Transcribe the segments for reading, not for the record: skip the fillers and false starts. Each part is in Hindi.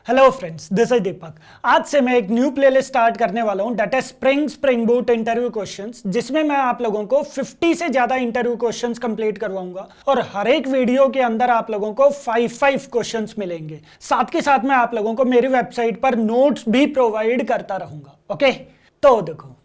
हेलो फ्रेंड्स, दिस इज दीपक। आज से मैं एक न्यू प्लेलिस्ट स्टार्ट करने वाला हूं, that is spring boot interview questions, जिसमें मैं आप लोगों को 50 से ज्यादा इंटरव्यू क्वेश्चंस कंप्लीट करवाऊंगा और हर एक वीडियो के अंदर आप लोगों को 5 क्वेश्चंस मिलेंगे। साथ के साथ मैं आप लोगों को मेरी वेबसाइट पर नोट्स भी प्रोवाइड करता रहूंगा। ओके, तो देखो,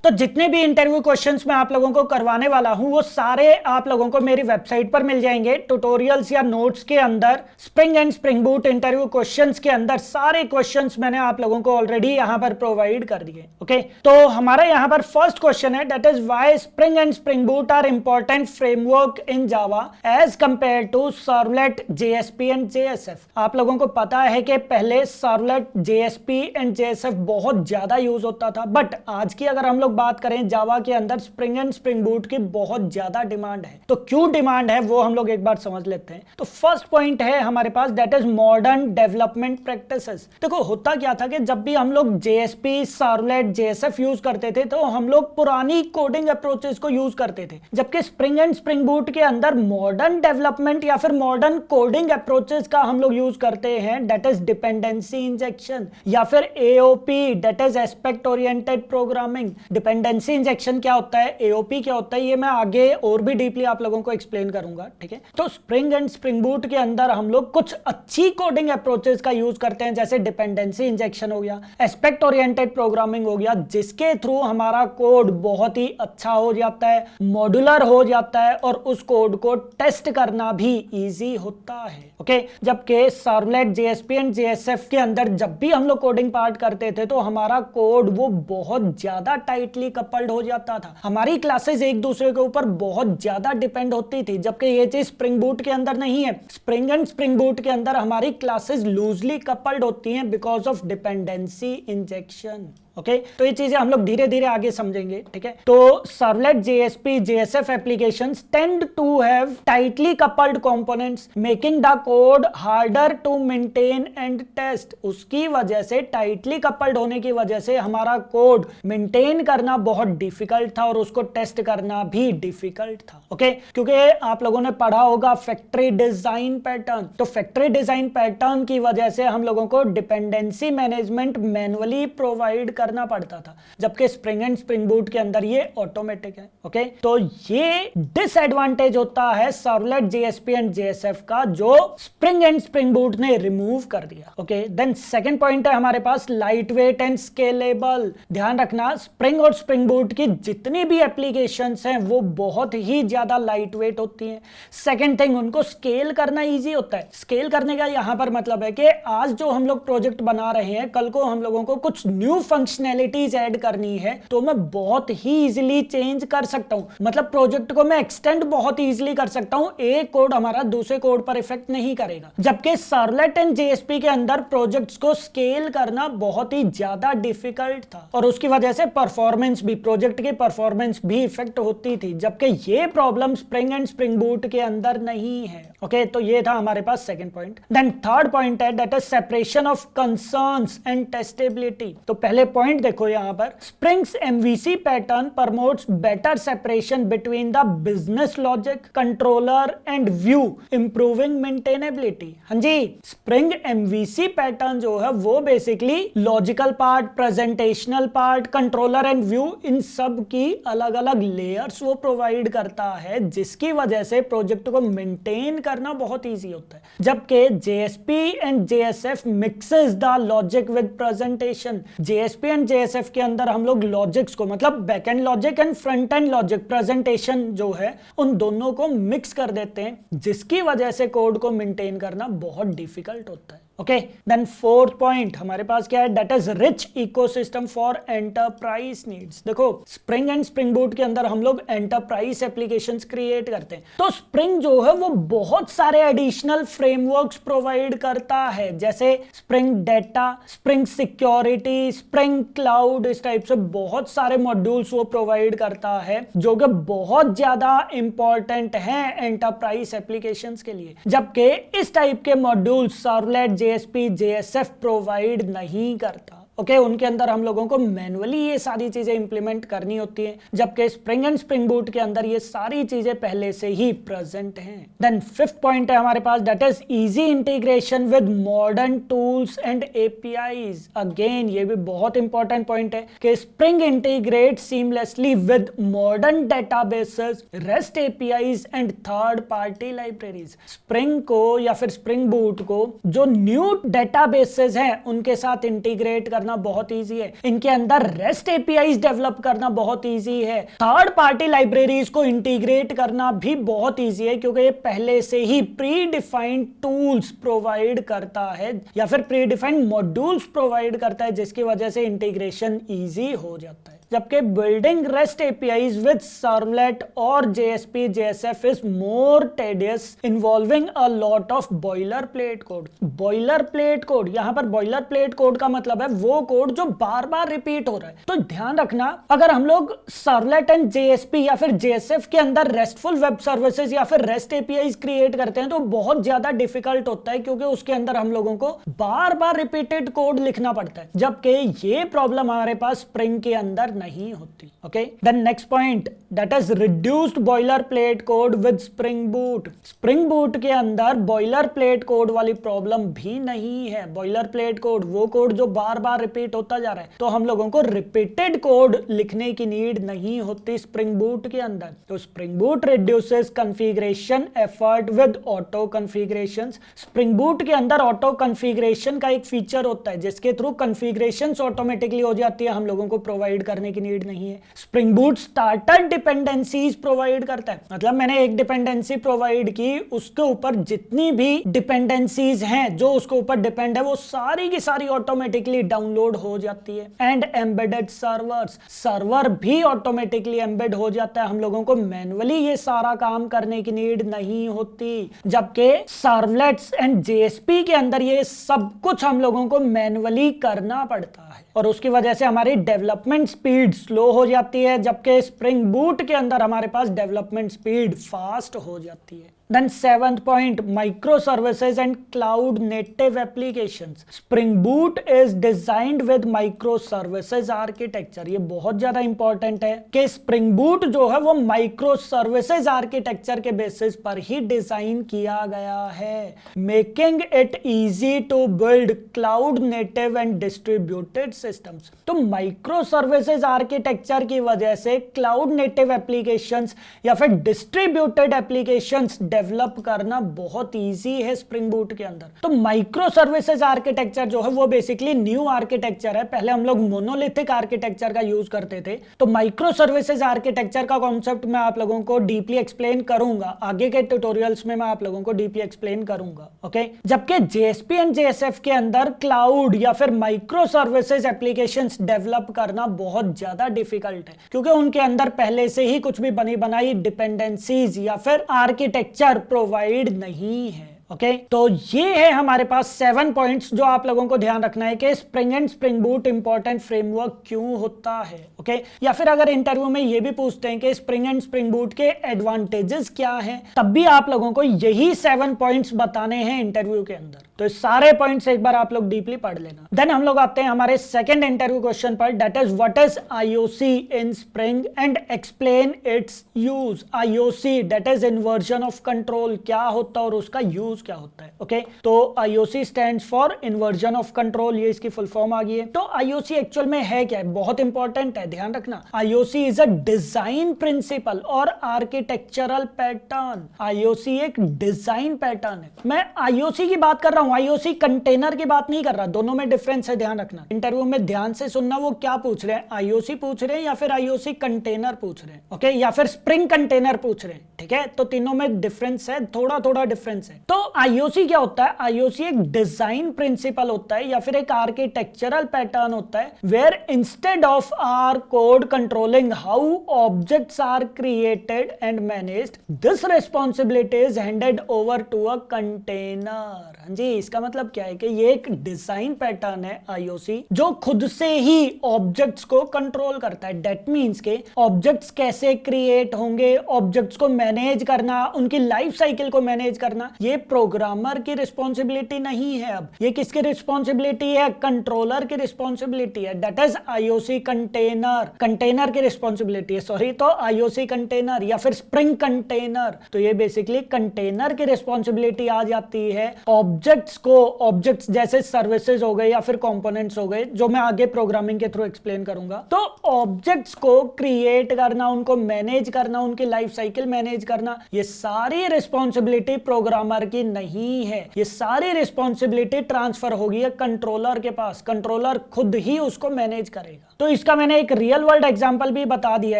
तो जितने भी इंटरव्यू क्वेश्चंस मैं आप लोगों को करवाने वाला हूं वो सारे आप लोगों को मेरी वेबसाइट पर मिल जाएंगे। ट्यूटोरियल्स या नोट्स के अंदर spring and Spring boot interview questions के अंदर सारे क्वेश्चंस मैंने आप लोगों को ऑलरेडी यहां पर प्रोवाइड कर दिए। ओके, तो हमारा यहां पर फर्स्ट क्वेश्चन है, that is why Spring and Spring Boot are important framework in Java as compare to servlet, JSP and JSF. आप लोगों को पता है कि पहले सर्वलेट, जेएसपी एंड जेएसएफ बहुत ज्यादा यूज होता था, बट आज की अगर हम लोग बात करें जावा के अंदर स्प्रिंग एंड स्प्रिंग बूट की बहुत ज्यादा डिमांड है। तो क्यों डिमांड है वो हम लोग एक बार समझ लेते हैं। तो फर्स्ट पॉइंट है हमारे पास, that is modern development practices. देखो, होता क्या था कि जब भी हम लोग जेएसपी, सर्वलेट, जेएसएफ यूज करते थे तो हम लोग पुरानी कोडिंग अप्रोचेस को यूज करते थे, जबकि स्प्रिंग एंड स्प्रिंग बूट के अंदर मॉडर्न डेवलपमेंट या फिर मॉडर्न कोडिंग अप्रोचेस का हम लोग यूज करते हैं, दैट इज डिपेंडेंसी इंजेक्शन या फिर AOP, that is aspect oriented programming. Dependency injection क्या होता है, एओपी क्या होता है, ये मैं आगे और भी डीपली आप लोगों को एक्सप्लेन करूंगा। ठीक है, तो स्प्रिंग एंड स्प्रिंग बूट के अंदर हम लोग कुछ अच्छी कोडिंग अप्रोचेस का यूज करते हैं, जैसे डिपेंडेंसी इंजेक्शन हो गया, एस्पेक्ट ओरिएंटेड प्रोग्रामिंग हो गया, जिसके थ्रू हमारा कोड बहुत ही अच्छा हो जाता है, मॉड्यूलर हो जाता है और उस कोड को टेस्ट करना भी इजी होता है। ओके, जबकि सर्वलेट, जेएसपी एंड जेएसएफ के अंदर जब भी हम लोग कोडिंग पार्ट करते थे तो हमारा कोड वो बहुत ज्यादा टाइटली कपल्ड हो जाता था, हमारी क्लासेस एक दूसरे के ऊपर बहुत ज्यादा डिपेंड होती थी, जबकि ये चीज स्प्रिंग बूट के अंदर नहीं है। स्प्रिंग एंड स्प्रिंग बूट के अंदर हमारी क्लासेस लूजली कपल्ड होती हैं because of dependency injection. Okay, तो ये चीजें हम लोग धीरे धीरे आगे समझेंगे। ठीक है, तो servlet, JSP, JSF applications tend to have tightly coupled components making the code harder to maintain and test. उसकी वजह से, टाइटली कपल्ड होने की वजह से हमारा कोड मेंटेन करना बहुत डिफिकल्ट था और उसको टेस्ट करना भी डिफिकल्ट था। ओके, क्योंकि आप लोगों ने पढ़ा होगा फैक्ट्री डिजाइन पैटर्न, तो फैक्ट्री डिजाइन पैटर्न की वजह से हम लोगों को डिपेंडेंसी मैनेजमेंट मैनुअली प्रोवाइड करना पड़ता था, जबकि स्प्रिंग एंड स्प्रिंग बूट के अंदर ये ऑटोमेटिक है। ओके, तो ये डिसएडवांटेज होता है सर्वलेट, जेएसपी एंड जेएसएफ का, जो स्प्रिंग एंड स्प्रिंग बूट ने रिमूव कर दिया। ओके, देन सेकंड पॉइंट है हमारे पास, लाइट वेट एंड स्केलेबल। ध्यान रखना, स्प्रिंग और स्प्रिंग बूट की जितनी भी एप्लीकेशंस हैं वो बहुत ही ज्यादा लाइट वेट होती हैं। सेकंड थिंग, उनको स्केल करना इजी होता है। स्केल करने का यहां पर मतलब है कि आज जो हम लोग प्रोजेक्ट बना रहे हैं, कल को हम लोगों को कुछ न्यू फंक्शनैलिटीज ऐड करनी है तो मैं बहुत ही इजीली चेंज कर सकता हूं, मतलब प्रोजेक्ट को मैं एक्सटेंड बहुत इजीली कर सकता हूं, एक कोड हमारा दूसरे कोड पर इफेक्ट नहीं करेगा। जबकि सर्वलेट एंड जेएसपी के अंदर प्रोजेक्ट्स को स्केल करना बहुत ही ज्यादा डिफिकल्ट था और उसकी वजह से परफॉर्मेंस भी, प्रोजेक्ट की परफॉर्मेंस भी इफेक्ट होती थी, जबकि ये problem Spring and Spring Boot के अंदर नहीं है। ओके, तो ये था हमारे पास second point. Then third point है, that is separation of concerns and testability. तो पहले पॉइंट देखो यहां पर, Spring's MVC pattern promotes better separation between the business logic, controller and view, improving maintainability. हाँ जी, स्प्रिंग एमवीसी पैटर्न जो है वो basically logical part, presentational part, controller and view, इन सब की अलग अलग लेयर्स वो प्रोवाइड करता है, जिसकी वजह से प्रोजेक्ट को मेंटेन करना बहुत इजी होता है। जबकि JSP and JSF mixes the logic with presentation. JSP and JSF के अंदर हम लोग लॉजिक्स को, मतलब back and logic and front end logic, presentation जो है, उन दोनों को मिक्स कर देते हैं, जिसकी वजह से कोड को मेंटेन करना बहुत डिफिकल्ट होता है। ओके, देन फोर्थ पॉइंट हमारे पास क्या है, that is rich ecosystem for enterprise needs. देखो, स्प्रिंग एंड स्प्रिंग बूट के अंदर हम लोग एंटरप्राइज एप्लीकेशंस क्रिएट करते हैं, तो स्प्रिंग जो है वो बहुत सारे एडिशनल फ्रेमवर्क्स प्रोवाइड करता है, जैसे spring data, spring security, spring cloud, इस टाइप से बहुत सारे मॉड्यूल्स वो प्रोवाइड करता है, जो कि बहुत ज्यादा इंपॉर्टेंट है एंटरप्राइज एप्लीकेशंस के लिए। जबकि इस टाइप के modules servlet, JSP, JSF provide नहीं करता। ओके, उनके अंदर हम लोगों को मैनुअली ये सारी चीजें इंप्लीमेंट करनी होती है, जबकि स्प्रिंग एंड स्प्रिंग बूट के अंदर ये सारी चीजें पहले से ही प्रेजेंट हैं। देन फिफ्थ पॉइंट है हमारे पास, that is easy integration with modern tools and APIs. Again ये भी बहुत इंपॉर्टेंट पॉइंट है कि Spring integrate seamlessly with modern databases, REST APIs and third party libraries. Spring को या फिर स्प्रिंग बूट को जो न्यू डेटाबेसेस हैं उनके साथ इंटीग्रेट करना बहुत इजी है, इनके अंदर रेस्ट एपीआईज डेवलप करना बहुत इजी है, थर्ड पार्टी लाइब्रेरीज को इंटीग्रेट करना भी बहुत इजी है, क्योंकि ये पहले से ही प्री डिफाइंड टूल्स प्रोवाइड करता है या फिर प्री डिफाइंड मॉड्यूल्स प्रोवाइड करता है, जिसकी वजह से इंटीग्रेशन इजी हो जाता है। जबकि building REST APIs with servlet और JSP JSF is more tedious, involving a lot of boiler plate code. Boiler plate code, यहां पर बॉयलर प्लेट कोड का मतलब है वो कोड जो बार बार रिपीट हो रहा है। तो ध्यान रखना, अगर हम लोग सर्वलेट एंड जेएसपी या फिर जेएसएफ के अंदर रेस्टफुल वेब सर्विसेज या फिर रेस्ट एपीआईज क्रिएट करते हैं तो बहुत ज्यादा डिफिकल्ट होता है, क्योंकि उसके अंदर हम लोगों को बार बार रिपीटेड कोड लिखना पड़ता है, जबकि ये प्रॉब्लम हमारे पास स्प्रिंग के अंदर नहीं होती। Okay, then next point, that is reduced boiler plate code with Spring Boot. Spring Boot के अंदर बॉयलर प्लेट कोड वाली प्रॉब्लम भी नहीं है। बॉयलर प्लेट कोड, वो कोड जो बार बार रिपीट होता जा रहा है, तो हम लोगों को रिपीटेड कोड लिखने की नीड नहीं होती स्प्रिंग बूट के अंदर। तो spring boot reduces configuration effort with auto configurations. Spring Boot के अंदर ऑटो कॉन्फ़िगरेशन का एक फीचर होता है, जिसके थ्रू कॉन्फ़िगरेशंस ऑटोमेटिकली हो जाती है, हम लोगों को प्रोवाइड करने की नीड नहीं है। Spring boot starter dependencies provide करता है, मतलब मैंने एक डिपेंडेंसी प्रोवाइड की, उसके ऊपर जितनी भी डिपेंडेंसीज हैं जो उसके ऊपर डिपेंड है वो सारी की सारी ऑटोमेटिकली डाउनलोड हो जाती है। एंड एम्बेडेड सर्वर्स, सर्वर भी ऑटोमेटिकली एम्बेड हो जाता है, हम लोगों को मैनुअली ये सारा काम करने की नीड नहीं होती, जबकि सर्वलेट्स एंड जेएसपी के अंदर ये सब कुछ हम लोगों को मैनुअली करना पड़ता है और उसकी वजह से हमारी डेवलपमेंट स्पीड स्लो हो जाती है, जबकि स्प्रिंग बूट के अंदर हमारे पास डेवलपमेंट स्पीड फास्ट हो जाती है। Then seventh point, microservices and cloud native applications. Spring Boot is designed with microservices architecture. ये बहुत ज्यादा इंपॉर्टेंट है कि Spring Boot जो है वो microservices architecture के बेसिस पर ही डिजाइन किया गया है, making it easy to build cloud native and distributed systems. तो microservices architecture की वजह से cloud native applications या फिर distributed applications डेवलप करना बहुत इजी है स्प्रिंग बूट के अंदर। तो माइक्रो सर्विसेज आर्किटेक्चर जो है वो बेसिकली न्यू आर्किटेक्चर है, पहले हम लोग मोनोलिथिक आर्किटेक्चर का यूज करते थे। तो माइक्रो सर्विसेज आर्किटेक्चर का कॉन्सेप्ट मैं आप लोगों को डीपली एक्सप्लेन करूंगा, आगे के ट्यूटोरियल्स में मैं आप लोगों को डीपली एक्सप्लेन करूंगा। ओके, जबकि जेएसपी एंड जेएसएफ के अंदर क्लाउड या फिर माइक्रो सर्विसेज एप्लीकेशंस डेवलप करना बहुत ज्यादा डिफिकल्ट है, क्योंकि उनके अंदर पहले से ही कुछ भी बनी बनाई डिपेंडेंसीज या फिर आर्किटेक्चर प्रोवाइड नहीं है। ओके, तो ये है हमारे पास 7 पॉइंट्स जो आप लोगों को ध्यान रखना है कि spring and Spring boot important framework क्यों होता है। ओके, या फिर अगर इंटरव्यू में ये भी पूछते हैं कि स्प्रिंग एंड स्प्रिंग बूट के एडवांटेजेस क्या हैं, तब भी आप लोगों को यही 7 पॉइंट्स बताने हैं इंटरव्यू के अंदर। तो सारे पॉइंट्स एक बार आप लोग डीपली पढ़ लेना। देन हम लोग आते हैं हमारे सेकंड इंटरव्यू क्वेश्चन पर, that is what is IOC in spring and explain it's use. IOC that is inversion of control, क्या होता है और उसका यूज क्या होता है। ओके, तो IOC stands for inversion of control, ये इसकी फुल फॉर्म आ गई है। तो आईओसी एक्चुअल में है क्या है, बहुत इंपॉर्टेंट है, ध्यान रखना। IOC is a design principle और आर्किटेक्चरल पैटर्न। आईओसी एक डिजाइन पैटर्न है। मैं आईओसी की बात कर रहा हूं, आईओसी कंटेनर की बात नहीं कर रहा, दोनों में डिफरेंस है, ध्यान रखना। इंटरव्यू में ध्यान से सुनना, वो क्या पूछ रहे हैं, आईओसी पूछ रहे हैं या फिर आईओसी कंटेनर पूछ रहे हैं। ओके, या फिर स्प्रिंग कंटेनर पूछ रहे हैं, ठीक है। तो तीनों में डिफरेंस है, थोड़ा थोड़ा डिफरेंस है। तो आईओसी क्या होता है, आईओसी एक डिजाइन प्रिंसिपल होता है या फिर एक आर्किटेक्चरल पैटर्न होता है, where instead of our code controlling how objects are created and managed, this responsibility is handed over to a container. हाँ जी, इसका मतलब क्या है कि ये एक डिजाइन पैटर्न है आईओसी जो खुद से ही ऑब्जेक्ट्स को कंट्रोल करता है। दैट मींस के ऑब्जेक्ट्स कैसे क्रिएट होंगे, ऑब्जेक्ट्स को मैनेज करना, उनकी लाइफ साइकिल को मैनेज करना, ये प्रोग्रामर की रिस्पॉन्सिबिलिटी नहीं है। अब ये किसकी रिस्पॉन्सिबिलिटी है? कंट्रोलर की रिस्पॉन्सिबिलिटी है। That is IOC container, container की रिस्पॉन्सिबिलिटी है, सॉरी। तो आईओसी कंटेनर या फिर स्प्रिंग कंटेनर, तो ये बेसिकली कंटेनर की रिस्पॉन्सिबिलिटी आ जाती है ऑब्जेक्ट्स को, ऑब्जेक्ट्स जैसे सर्विसेज हो गए या फिर कंपोनेंट्स हो गए, जो मैं आगे प्रोग्रामिंग के थ्रू एक्सप्लेन करूंगा। तो ऑब्जेक्ट्स को क्रिएट करना, उनको मैनेज करना, उनकी लाइफ साइकिल मैनेज करना, ये सारी रिस्पॉन्सिबिलिटी प्रोग्रामर की नहीं है। ये सारी रिस्पॉन्सिबिलिटी ट्रांसफर होगी है कंट्रोलर के पास। कंट्रोलर खुद ही उसको मैनेज करेगा। तो इसका मैंने एक रियल वर्ल्ड एग्जांपल भी बता दिया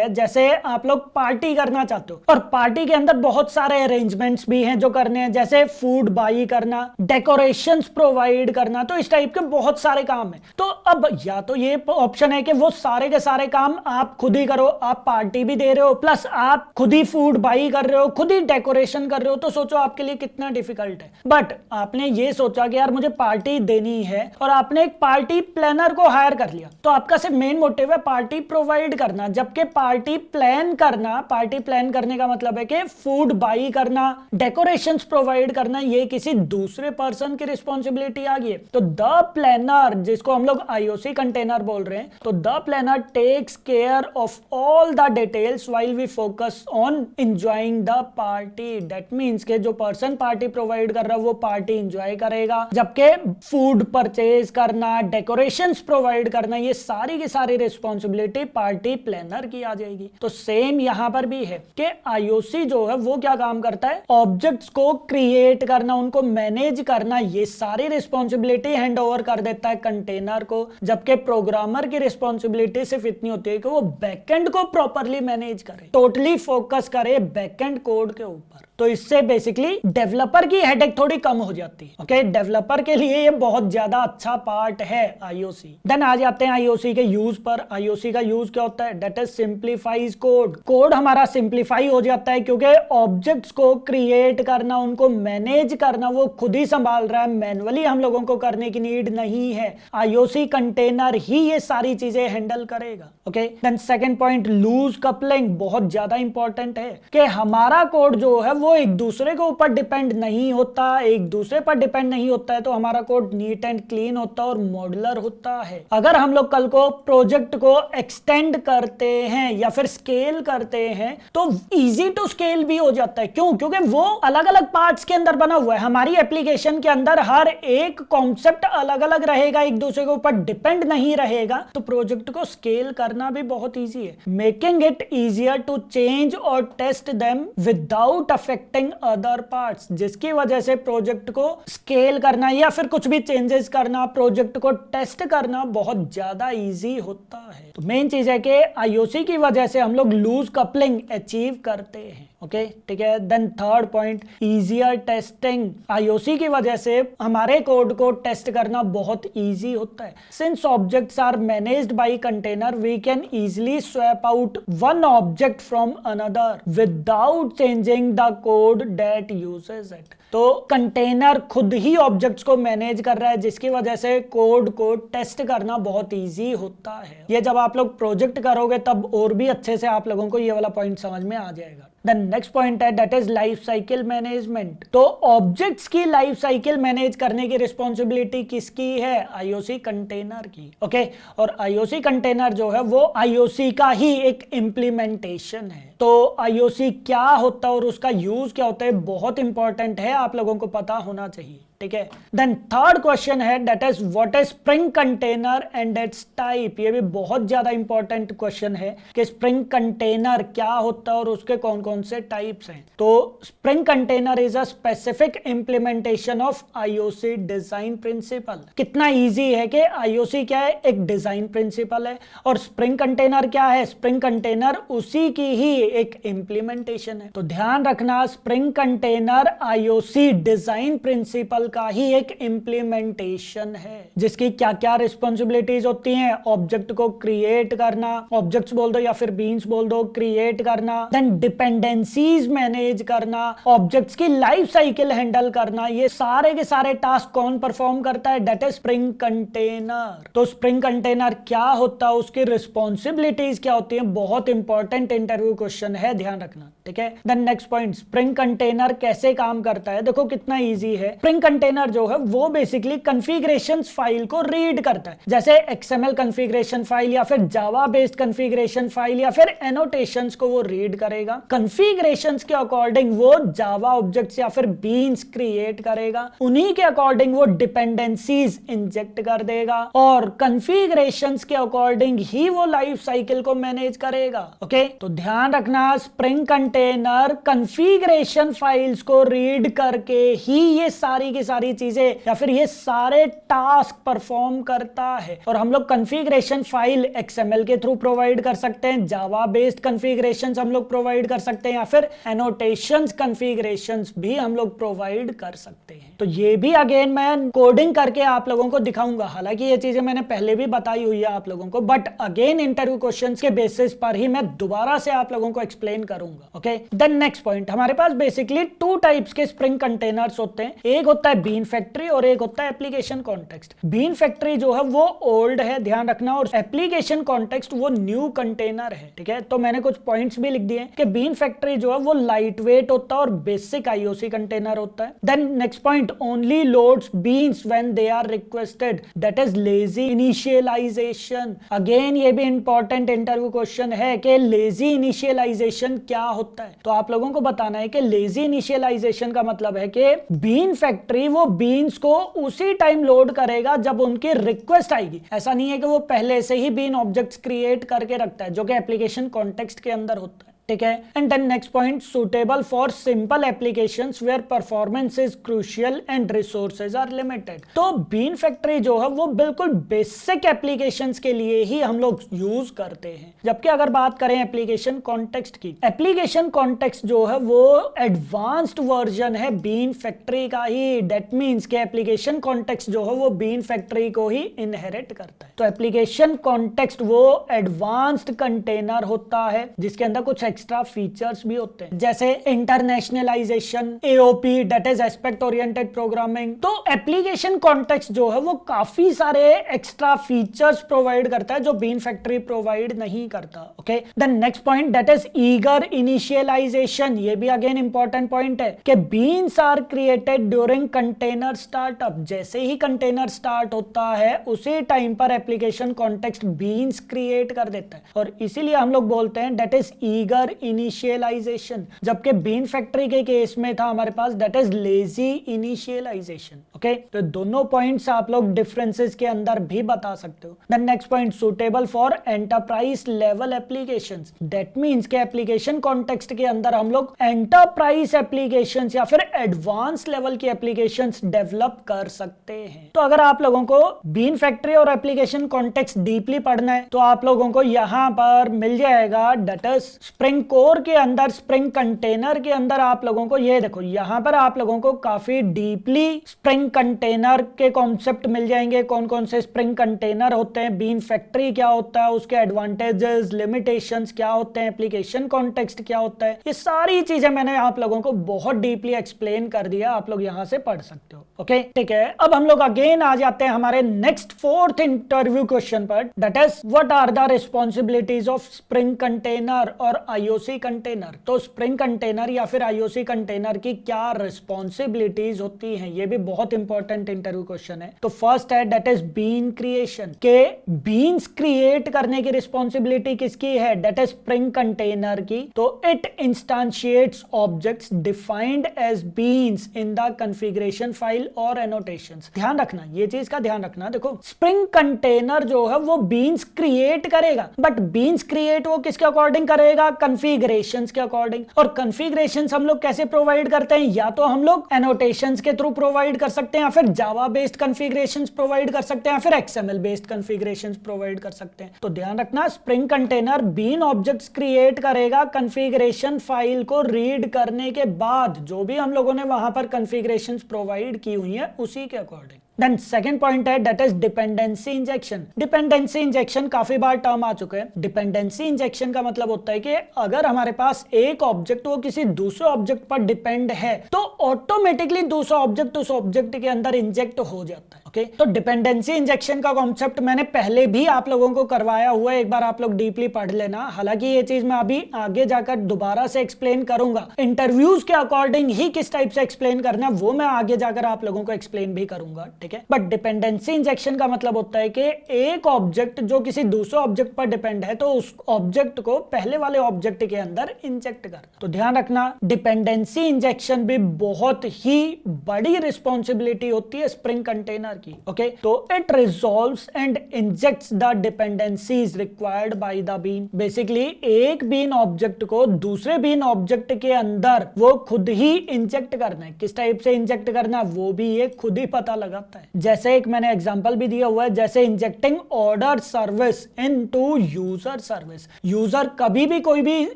है। जैसे आप लोग पार्टी करना चाहते हो और पार्टी के अंदर बहुत सारे अरेंजमेंट्स भी हैं जो करने हैं, जैसे फूड बाई करना, डेकोरेशंस प्रोवाइड करना, तो इस टाइप के बहुत सारे काम है। तो अब या तो ये ऑप्शन है कि वो सारे के सारे काम आप खुद ही करो, आप पार्टी भी दे रहे हो प्लस आप खुद ही फूड बाई कर रहे हो, खुद ही डेकोरेशन कर रहे हो, तो सोचो आपके लिए कितना डिफिकल्ट है। बट आपने ये सोचा कि यार मुझे पार्टी देनी है और आपने एक पार्टी प्लानर को हायर कर लिया, तो आपका सिर्फ मेन मोटिव है पार्टी प्रोवाइड करना, जबकि पार्टी प्लान करना, पार्टी प्लान करने का मतलब है कि फूड बाई करना, डेकोरेशंस प्रोवाइड करना, ये किसी दूसरे पर्सन की रिस्पॉन्सिबिलिटी आ गई है। तो द प्लानर, जिसको हम लोग आईओसी कंटेनर बोल रहे हैं, तो the planner takes care of all the details while we focus on enjoying the party. That means के जो पर्सन पार्टी प्रोवाइड कर रहा है वो पार्टी एंजॉय करेगा, जबकि फूड परचेज करना, डेकोरेशंस प्रोवाइड करना, ये सारी की सारी रिस्पॉन्सिबिलिटी पार्टी प्लानर की आ जाएगी। तो सेम यहां पर भी है कि आईओसी जो है वो क्या काम करता है? ऑब्जेक्ट्स को क्रिएट करना, उनको मैनेज करना, ये सारी रिस्पॉन्सिबिलिटी हैंड ओवर कर देता है कंटेनर को, जबकि प्रोग्रामर की रिस्पॉन्सिबिलिटी सिर्फ इतनी होती है कि वो बैकएंड को प्रॉपरली मैनेज करे, टोटली फोकस करे बैकएंड कोड के ऊपर। तो इससे बेसिकली डेवलपर की हेडेक थोड़ी कम हो जाती है। ओके, डेवलपर के लिए ये बहुत ज्यादा अच्छा पार्ट है आईओसी। देन आ जाते हैं आईओसी के यूज पर। आईओसी का यूज क्या होता है? That is simplifies code. Code हमारा सिंप्लीफाई हो जाता है क्योंकि ऑब्जेक्ट्स को क्रिएट करना, उनको मैनेज करना वो खुद ही संभाल रहा है, मैनुअली हम लोगों को करने की नीड नहीं है। आईओसी कंटेनर ही ये सारी चीजें हैंडल करेगा। Okay, then second point, loose coupling, बहुत ज्यादा इंपॉर्टेंट है कि हमारा कोड जो है वो एक दूसरे के ऊपर डिपेंड नहीं होता, एक दूसरे पर डिपेंड नहीं होता है, तो हमारा कोड नीट एंड क्लीन होता है और मॉड्यूलर होता है। अगर हम लोग कल को प्रोजेक्ट को एक्सटेंड करते हैं या फिर स्केल करते हैं तो इजी टू स्केल भी हो जाता है। क्यों? क्योंकि वो अलग अलग पार्ट्स के अंदर बना हुआ है। हमारी एप्लीकेशन के अंदर हर एक कॉन्सेप्ट अलग अलग रहेगा, एक दूसरे के ऊपर डिपेंड नहीं रहेगा, तो प्रोजेक्ट को स्केल करना भी बहुत इजी है। Making it easier to change और test them without affecting other parts, जिसकी वजह से प्रोजेक्ट को स्केल करना या फिर कुछ भी चेंजेस करना, प्रोजेक्ट को टेस्ट करना बहुत ज्यादा इजी होता है। तो मेन चीज है कि आईओसी की वजह से हम लोग लूज कपलिंग अचीव करते हैं। ओके, ठीक है। Then third point, easier testing. IOC की वजह से हमारे कोड को टेस्ट करना बहुत इजी होता है। Since objects are managed by container, we can easily swap out one object from another without changing the code that uses it. तो कंटेनर खुद ही ऑब्जेक्ट्स को मैनेज कर रहा है, जिसकी वजह से कोड को टेस्ट करना बहुत इजी होता है। ये जब आप लोग प्रोजेक्ट करोगे तब और भी अच्छे से आप लोगों को ये वाला पॉइंट समझ में आ जाएगा। देन नेक्स्ट पॉइंट है that is life cycle management. तो ऑब्जेक्ट्स की लाइफ साइकिल मैनेज करने की रिस्पॉन्सिबिलिटी किसकी है? आईओसी कंटेनर की। ओके, और आईओसी कंटेनर जो है वो आईओसी का ही एक इम्प्लीमेंटेशन है। तो आईओसी क्या होता है और उसका यूज क्या होता है बहुत इंपॉर्टेंट है, आप लोगों को पता होना चाहिए। ठीक है। देन थर्ड क्वेश्चन है that is what is Spring container and it's type. ये भी बहुत ज्यादा इंपॉर्टेंट क्वेश्चन है कि स्प्रिंग कंटेनर क्या होता है और उसके कौन कौन से टाइप्स हैं। तो Spring container is a specific implementation of IOC design principle. कितना इजी है कि आईओसी क्या है? एक डिजाइन प्रिंसिपल है, और स्प्रिंग कंटेनर क्या है? स्प्रिंग कंटेनर उसी की ही एक इंप्लीमेंटेशन है। तो ध्यान रखना, Spring container IOC design principle का ही एक इम्प्लीमेंटेशन है, जिसकी क्या क्या रिस्पॉन्सिबिलिटीज होती हैं। ऑब्जेक्ट को क्रिएट करना, ऑब्जेक्ट्स बोल दो या फिर बीन्स बोल दो, क्रिएट करना, देन डिपेंडेंसीज मैनेज करना, ऑब्जेक्ट्स की लाइफ साइकिल हैंडल करना। ये सारे के सारे टास्क कौन परफॉर्म करता है? That is Spring container. तो स्प्रिंग कंटेनर क्या होता है, उसकी रिस्पॉन्सिबिलिटीज क्या होती है, बहुत इंपॉर्टेंट इंटरव्यू क्वेश्चन है, ध्यान रखना, ठीक है। Then next point, Spring container कैसे काम करता है। देखो कितना इजी है। स्प्रिंग कंटेनर जो है वो बेसिकली कॉन्फ़िगरेशंस फाइल को रीड करता है, जैसे एक्सएमएल कॉन्फ़िगरेशन फाइल या फिर जावा बेस्ड कॉन्फ़िगरेशन फाइल या फिर एनोटेशंस को वो रीड करेगा। कॉन्फ़िगरेशंस के अकॉर्डिंग वो जावा ऑब्जेक्ट्स या फिर बीन्स क्रिएट करेगा, उन्हीं के अकॉर्डिंग वो डिपेंडेंसीज इंजेक्ट कर देगा और कॉन्फ़िगरेशंस के अकॉर्डिंग ही वो लाइफ साइकिल को मैनेज करेगा। ओके, तो ध्यान रखना, स्प्रिंग कंटेनर कॉन्फ़िगरेशन फाइल्स को रीड करके ही ये सारी की सारी चीजें या फिर ये सारे टास्क परफॉर्म करता है। और हम लोग कॉन्फ़िगरेशन फाइल एक्सएमएल के थ्रू प्रोवाइड कर सकते हैं, जावा बेस्ड कॉन्फ़िगरेशंस हम लोग प्रोवाइड कर सकते हैं या फिर एनोटेशंस कॉन्फ़िगरेशंस भी हम लोग प्रोवाइड कर सकते हैं। तो ये भी अगेन मैं कोडिंग करके आप लोगों को दिखाऊंगा, हालांकि ये चीजें मैंने पहले भी बताई हुई है आप लोगों को, बट अगेन इंटरव्यू क्वेश्चंस के बेसिस पर ही मैं दोबारा से आप लोगों को एक्सप्लेन करूंगा। ओके, देन नेक्स्ट पॉइंट, हमारे पास बेसिकली टू टाइप्स के स्प्रिंग कंटेनर्स होते हैं। एक होता है बीन फैक्ट्री और एक होता है एप्लीकेशन कॉन्टेक्स्ट। बीन फैक्ट्री जो है वो ओल्ड है, ध्यान रखना, और एप्लीकेशन कॉन्टेक्स्ट वो न्यू कंटेनर है, ठीक है। तो मैंने कुछ पॉइंट्स भी लिख दिए कि बीन फैक्ट्री जो है वो लाइट वेट होता है और बेसिक आईओसी कंटेनर होता है। Then next point, only loads beans when they are requested, that is lazy initialization. Again ये भी इंपॉर्टेंट इंटरव्यू क्वेश्चन है कि लेजी इनिशियलाइजेशन क्या होता है। तो आप लोगों को बताना है कि लेजी इनिशियलाइजेशन का मतलब है कि बीन फैक्ट्री वो बीन्स को उसी टाइम लोड करेगा जब उनकी रिक्वेस्ट आएगी। ऐसा नहीं है कि वो पहले से ही बीन ऑब्जेक्ट्स क्रिएट करके रखता है, जो कि एप्लीकेशन कॉन्टेक्स्ट के अंदर होता है, ठीक है। And then next point, suitable for simple applications where performance is crucial and resources are limited. तो बीन फैक्ट्री जो है वो बिल्कुल बेसिक एप्लीकेशंस के लिए ही हम लोग यूज करते हैं। जबकि अगर बात करें एप्लीकेशन कॉन्टेक्स्ट की, एप्लीकेशन कॉन्टेक्स्ट जो है वो एडवांस्ड वर्जन है बीन फैक्ट्री का ही। दैट मींस कि एप्लीकेशन कॉन्टेक्स्ट जो है वो बीन फैक्ट्री को ही इनहेरिट करता है। तो एप्लीकेशन कॉन्टेक्स्ट वो एडवांस्ड कंटेनर होता है जिसके अंदर कुछ एक्स्ट्रा फीचर्स भी होते हैं, जैसे internationalisation, AOP that is aspect oriented programming. तो एप्लीकेशन कॉन्टेक्स्ट जो है वो काफी सारे एक्स्ट्रा फीचर्स प्रोवाइड करता है जो बीन फैक्ट्री प्रोवाइड नहीं करता। Okay, then next point, that is eager initialization. ये भी अगेन इंपॉर्टेंट पॉइंट है कि beans are created during container startup. जैसे ही कंटेनर स्टार्ट होता है उसी टाइम पर एप्लीकेशन कॉन्टेक्स्ट बीन्स क्रिएट कर देता है, और इसीलिए हम लोग बोलते हैं दैट इज ईगर इनिशियलाइजेशन। जबकि बीन फैक्ट्री के केस में था हमारे पास that is lazy initialization. Okay, तो दोनों पॉइंट्स आप लोग डिफरेंसेस के अंदर भी बता सकते हो। Then next point, suitable for enterprise level applications. That means के एप्लीकेशन कॉन्टेक्स्ट के अंदर हम लोग एंटरप्राइज एप्लीकेशंस या फिर एडवांस लेवल की एप्लीकेशंस डेवलप कर सकते हैं। तो अगर आप लोगों को बीन फैक्ट्री और एप्लीकेशन कॉन्टेक्स्ट डीपली पढ़ना है तो आप लोगों को यहां पर मिल जाएगा दैट इज स्प्रिंग कोर के अंदर, स्प्रिंग कंटेनर के अंदर आप लोगों को ये देखो, यहां पर आप लोगों को काफी डीपली स्प्रिंग कंटेनर के कॉन्सेप्ट मिल जाएंगे। कौन कौन से स्प्रिंग कंटेनर होते हैं, बीन फैक्ट्री क्या होता है, उसके एडवांटेजेस, लिमिटेशंस क्या होते हैं, एप्लीकेशन कॉन्टेक्स्ट क्या होता है, ये सारी चीजें मैंने आप लोगों को बहुत डीपली एक्सप्लेन कर दिया। आप लोग यहां से पढ़ सकते हो। ओके, ठीक है। अब हम लोग अगेन आ जाते हैं हमारे नेक्स्ट फोर्थ इंटरव्यू क्वेश्चन पर, that is what are the responsibilities of Spring container और आईओसी कंटेनर। तो स्प्रिंग कंटेनर या फिर आईओसी कंटेनर की क्या रिस्पॉन्सिबिलिटीज होती हैं, ये भी बहुत इंपॉर्टेंट इंटरव्यू क्वेश्चन है। तो फर्स्ट है दैट इज बीन क्रिएशन, के बीन्स क्रिएट करने की रिस्पॉन्सिबिलिटी किसकी है, दैट इज स्प्रिंग कंटेनर की। तो it instantiates objects defined as beans in the configuration file और एनोटेशंस। ध्यान रखना, ये चीज का ध्यान रखना। देखो, स्प्रिंग कंटेनर जो है वो बीन्स क्रिएट करेगा, बट बीन्स क्रिएट वो किसके अकॉर्डिंग करेगा, कॉन्फ़िगरेशंस के अकॉर्डिंग। और कॉन्फ़िगरेशंस हम लोग कैसे प्रोवाइड करते हैं, या तो हम लोग एनोटेशंस के थ्रू प्रोवाइड कर सकते सकते हैं, या फिर जावा बेस्ड कॉन्फ़िगरेशंस प्रोवाइड कर सकते हैं, या फिर एक्सएमएल बेस्ड कॉन्फ़िगरेशंस प्रोवाइड कर सकते हैं। तो ध्यान रखना, Spring container bean objects create करेगा कॉन्फ़िगरेशन फाइल को रीड करने के बाद, जो भी हम लोगों ने वहां पर कॉन्फ़िगरेशंस प्रोवाइड की हुई है उसी के अकॉर्डिंग। देन सेकंड पॉइंट है that is dependency injection. Dependency injection काफी बार टर्म आ चुके हैं। डिपेंडेंसी इंजेक्शन का मतलब होता है कि अगर हमारे पास एक ऑब्जेक्ट वो किसी दूसरे ऑब्जेक्ट पर डिपेंड है तो ऑटोमेटिकली दूसरा ऑब्जेक्ट उस ऑब्जेक्ट के अंदर इंजेक्ट हो जाता है। ओके, तो डिपेंडेंसी इंजेक्शन का कॉन्सेप्ट मैंने पहले भी आप लोगों को करवाया हुआ है, एक बार आप लोग डीपली पढ़ लेना। हालांकि ये चीज मैं अभी आगे जाकर दोबारा से एक्सप्लेन करूंगा, इंटरव्यूज के अकॉर्डिंग ही किस टाइप से एक्सप्लेन करना है वो मैं आगे जाकर आप लोगों को एक्सप्लेन भी करूंगा, ठीक है। बट डिपेंडेंसी इंजेक्शन का मतलब होता है कि एक ऑब्जेक्ट जो किसी दूसरे ऑब्जेक्ट पर डिपेंड है तो उस ऑब्जेक्ट को पहले वाले ऑब्जेक्ट के अंदर इंजेक्ट करना। तो ध्यान रखना, डिपेंडेंसी इंजेक्शन भी बहुत ही बड़ी रिस्पॉन्सिबिलिटी होती है स्प्रिंग कंटेनर की। ओके, तो it resolves and injects the dependencies required by the bean. Basically एक बीन ऑब्जेक्ट को दूसरे बीन ऑब्जेक्ट के अंदर वो खुद ही इंजेक्ट करना है। किस टाइप से इंजेक्ट करना है वो भी ये खुद ही पता लगाता है। जैसे एक मैंने एग्जांपल भी दिया हुआ है, जैसे injecting order service into user service. User कभी भी कोई भी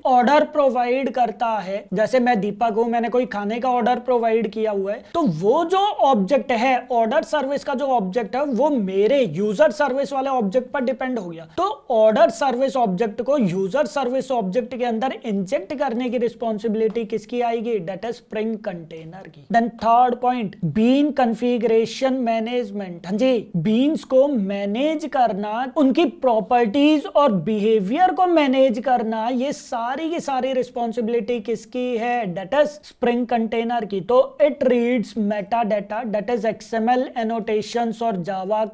ऑर्डर प्रोवाइड करता है, जैसे मैं दीपक हूं, मैंने कोई खाने का ऑर्डर प्रोवाइड किया हुआ है, तो वो जो ऑब्जेक्ट है ऑर्डर सर्विस का, जो ऑब्जेक्ट है वो मेरे यूजर सर्विस वाले ऑब्जेक्ट पर डिपेंड हो गया। तो ऑर्डर सर्विस ऑब्जेक्ट को यूजर सर्विस ऑब्जेक्ट के अंदर इंजेक्ट करने की रिस्पॉन्सिबिलिटी किसकी आएगी? दैट इज स्प्रिंग कंटेनर की। Then third point, bean configuration management. हाँ जी, बीन्स को मैनेज करना, उनकी प्रॉपर्टीज और बिहेवियर को मैनेज करना, ये सारी की सारी रिस्पॉन्सिबिलिटी किसकी है? दैट इज स्प्रिंग कंटेनर की। तो it reads meta data, that is XML annotations और Java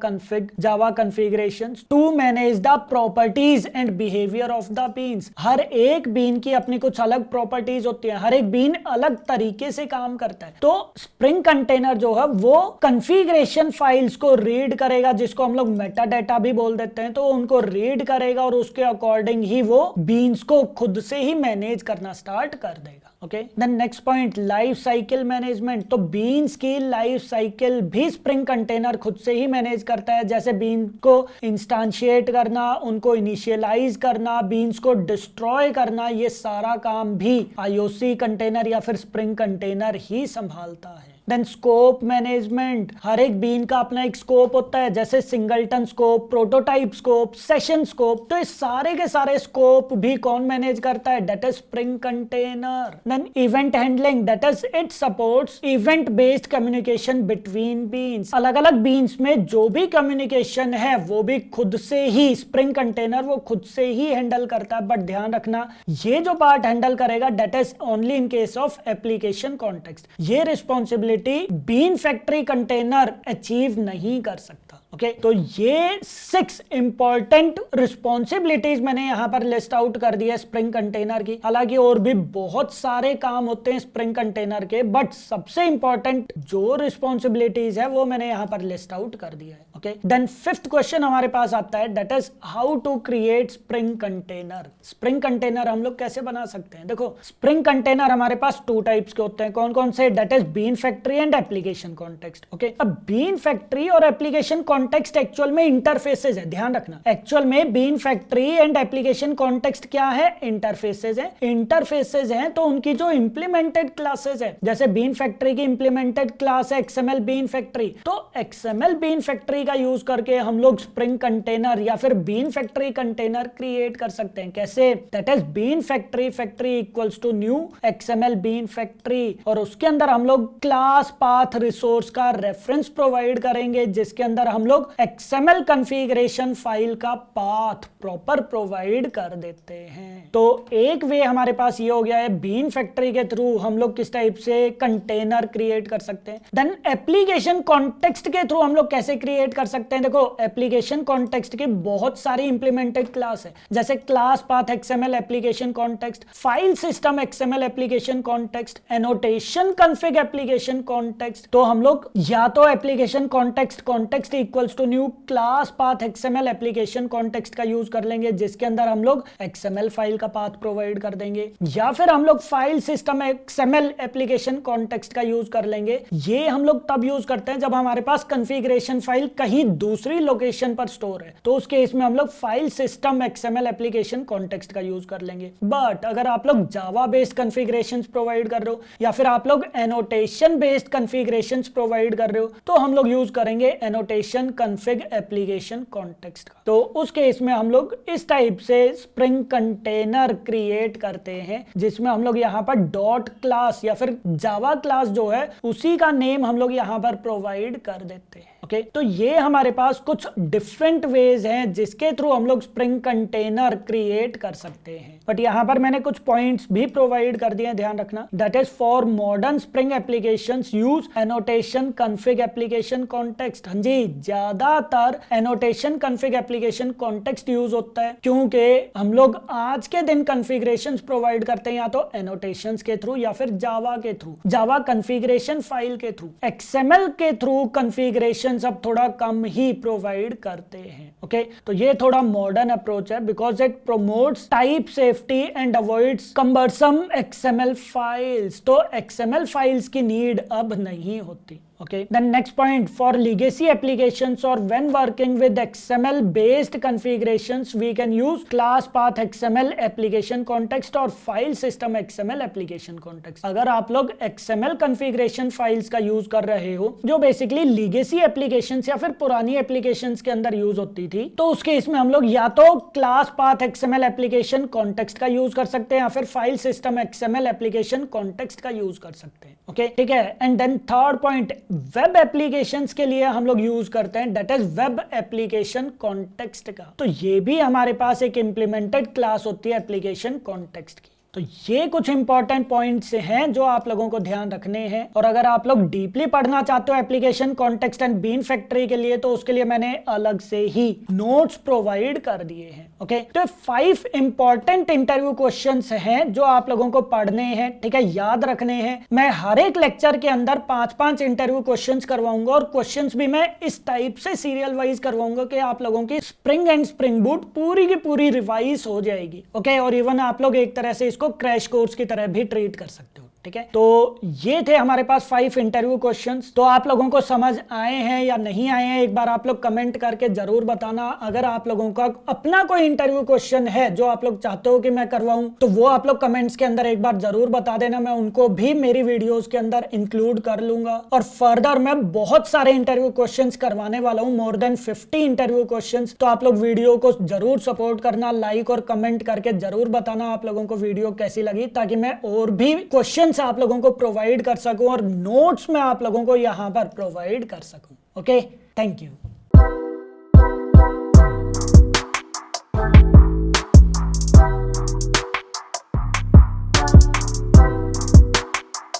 configurations to manage the properties and behaviour of the beans. हर एक बीन की अपनी कुछ अलग प्रॉपर्टीज होती है, हर एक बीन अलग तरीके से काम करता है। तो स्प्रिंग कंटेनर जो है वो कॉन्फ़िगरेशन फाइल्स को रीड करेगा, जिसको हम लोग मेटा डाटा भी बोल देते हैं। तो उनको रीड करेगा और उसके अकॉर्डिंग ही वो बीन्स को खुद से ही मैनेज करना स्टार्ट कर देगा। Okay, then next point, life cycle management. तो बीन्स की लाइफ साइकिल भी स्प्रिंग कंटेनर खुद से ही मैनेज करता है। जैसे बीन को इंस्टांशिएट करना, उनको इनिशियलाइज करना, बीन्स को डिस्ट्रॉय करना, ये सारा काम भी आईओसी कंटेनर या फिर स्प्रिंग कंटेनर ही संभालता है। देन स्कोप मैनेजमेंट, हर एक बीन का अपना एक स्कोप होता है, जैसे singleton scope, prototype scope, session scope. तो इस सारे के सारे स्कोप भी कौन मैनेज करता है? That is Spring container. Then event handling, that is it supports event based communication between beans. अलग अलग बीन्स में जो भी कम्युनिकेशन है वो भी खुद से ही स्प्रिंग कंटेनर वो खुद से ही हैंडल करता है। बट ध्यान रखना, ये जो पार्ट हैंडल करेगा that is only in case of application context. ये responsibility bean factory container achieve नहीं कर सकता। ओके, तो ये 6 इंपॉर्टेंट रिस्पॉन्सिबिलिटीज मैंने यहां पर लिस्ट आउट कर दिया स्प्रिंग कंटेनर की। हालांकि और भी बहुत सारे काम होते हैं स्प्रिंग कंटेनर के, बट सबसे इंपॉर्टेंट जो रिस्पॉन्सिबिलिटीज है वो मैंने यहां पर लिस्ट आउट कर दिया है। ओके, देन फिफ्थ क्वेश्चन हमारे पास आता है, that is how to create Spring container. Spring container हम लोग कैसे बना सकते हैं? देखो, स्प्रिंग कंटेनर हमारे पास 2 टाइप्स के होते हैं। कौन कौन से? That is bean factory and application context. Okay, अब बीन फैक्ट्री और एप्लीकेशन कॉन्टेक्स्ट एक्चुअल में इंटरफेसेस है। ध्यान रखना, एक्चुअल में bean factory and application context क्या है? इंटरफेसेस है। इंटरफेसेस हैं तो उनकी जो इंप्लीमेंटेड क्लासेस है, जैसे बीन फैक्ट्री की इंप्लीमेंटेड क्लास है एक्सएमएल बीन फैक्ट्री, तो एक्सएमएल बीन फैक्ट्री का यूज करके हम लोग स्प्रिंग कंटेनर या फिर बीन फैक्ट्री कंटेनर क्रिएट कर सकते हैं। कैसे? That is bean factory equals to new XML bean factory, और उसके अंदर हम लोग क्लास पाथ रिसोर्स का रेफरेंस प्रोवाइड करेंगे, जिसके अंदर हम लोग XML कॉन्फ़िगरेशन फाइल का पाथ प्रॉपर प्रोवाइड कर देते हैं। तो एक वे हमारे पास ये हो गया है, बीन फैक्ट्री के थ्रू हम लोग किस टाइप से कंटेनर क्रिएट कर सकते हैं। देन एप्लीकेशन कॉन्टेक्स्ट के थ्रू हम लोग कैसे क्रिएट कर सकते हैं। देखो एप्लीकेशन कॉन्टेक्स्ट की बहुत सारी इंप्लीमेंटेड क्लास है, जैसे class path XML application context, file system XML application context, annotation config application context. तो हम लोग या तो application context equals to new class path XML application context का यूज कर लेंगे, जिसके अंदर हम लोग एक्सएमएल फाइल का पाथ प्रोवाइड कर देंगे, या फिर हम लोग file system XML application context का यूज कर लेंगे। ये हम लोग तब यूज करते हैं जब हमारे पास कॉन्फ़िगरेशन फाइल कहीं दूसरी लोकेशन पर स्टोर है, तो उस केस में हम लोग file system XML application context का यूज कर लेंगे। बट अगर आप लोग जावा बेस्ड कॉन्फ़िगरेशंस प्रोवाइड कर रहे हो या फिर आप लोग एनोटेशन बेस्ड कॉन्फ़िगरेशंस प्रोवाइड कर रहे हो, तो हम लोग यूज करेंगे एनोटेशन कॉन्फ़िग एप्लीकेशन कॉन्टेक्स्ट का। तो उस केस में हम लोग इस टाइप से स्प्रिंग कंटेनर क्रिएट करते हैं, जिसमें हम लोग यहाँ पर डॉट क्लास या फिर जावा क्लास जो है उसी का नेम हम लोग यहाँ पर प्रोवाइड कर देते हैं। ओके, तो ये हमारे पास कुछ डिफरेंट वेज हैं जिसके थ्रू हम लोग स्प्रिंग कंटेनर क्रिएट कर सकते हैं। बट यहाँ पर मैंने कुछ पॉइंट्स भी प्रोवाइड कर दिए हैं, ध्यान रखना। That is for modern spring applications use annotation config application context. हाँ जी, ज्यादातर annotation config application context use होता है, क्योंकि हम लोग आज के दिन कॉन्फ़िगरेशंस प्रोवाइड करते हैं या तो एनोटेशंस के थ्रू या फिर जावा के थ्रू, जावा कॉन्फ़िगरेशन फाइल के थ्रू। एक्सएमएल के थ्रू कॉन्फ़िगरेशन अब थोड़ा कम ही प्रोवाइड करते हैं। ओके, तो ये थोड़ा मॉडर्न अप्रोच है because it promotes type safety and avoids cumbersome XML files. तो एक्सएमएल फाइल्स की नीड अब नहीं होती। Okay, then next point, for legacy applications or when working with XML based configurations, we can use class path XML application context और file system XML application context। अगर आप लोग XML configuration files का यूज कर रहे हो जो बेसिकली legacy applications या फिर पुरानी applications के अंदर यूज होती थी, तो उसके इसमें हम लोग या तो class path XML application context का यूज कर सकते हैं या फिर file system XML application context का यूज कर सकते हैं। ओके, ठीक है। And then third point, web applications के लिए हम लोग यूज करते हैं that is web application context का। तो ये भी हमारे पास एक इंप्लीमेंटेड क्लास होती है एप्लीकेशन कॉन्टेक्स्ट की। तो ये कुछ इंपॉर्टेंट पॉइंट्स हैं जो आप लोगों को ध्यान रखने हैं। और अगर आप लोग डीपली पढ़ना चाहते हो application context and bean factory के लिए, तो उसके लिए मैंने अलग से ही नोट्स प्रोवाइड कर दिए हैं। ओके, तो 5 इंपॉर्टेंट इंटरव्यू क्वेश्चंस हैं जो आप लोगों को पढ़ने हैं, ठीक है, याद रखने हैं। मैं हर एक लेक्चर के अंदर 5-5 इंटरव्यू क्वेश्चंस करवाऊंगा और क्वेश्चंस भी मैं इस टाइप से सीरियल वाइज करवाऊंगा कि आप लोगों की स्प्रिंग एंड स्प्रिंग बूट पूरी की पूरी रिवाइज हो जाएगी। ओके, और इवन आप लोग एक तरह से इसको क्रैश कोर्स की तरह भी ट्रीट कर सकते हो। ठीक है, तो ये थे हमारे पास 5 इंटरव्यू क्वेश्चंस। तो आप लोगों को समझ आए हैं या नहीं आए हैं, एक बार आप लोग कमेंट करके जरूर बताना। अगर आप लोगों का अपना कोई इंटरव्यू क्वेश्चन है जो आप लोग चाहते हो कि मैं करवाऊं, तो वो आप लोग कमेंट्स के अंदर एक बार जरूर बता देना। मैं उनको भी मेरी वीडियोस के अंदर इंक्लूड कर लूंगा। और फर्दर मैं बहुत सारे इंटरव्यू क्वेश्चंस करवाने वाला हूं, मोर देन 50 इंटरव्यू क्वेश्चंस। तो आप लोग वीडियो को जरूर सपोर्ट करना, लाइक और कमेंट करके जरूर बताना आप लोगों को वीडियो कैसी लगी, ताकि मैं और भी क्वेश्चन आप लोगों को प्रोवाइड कर सकूं और नोट्स में आप लोगों को यहां पर प्रोवाइड कर सकूं। Okay, thank you.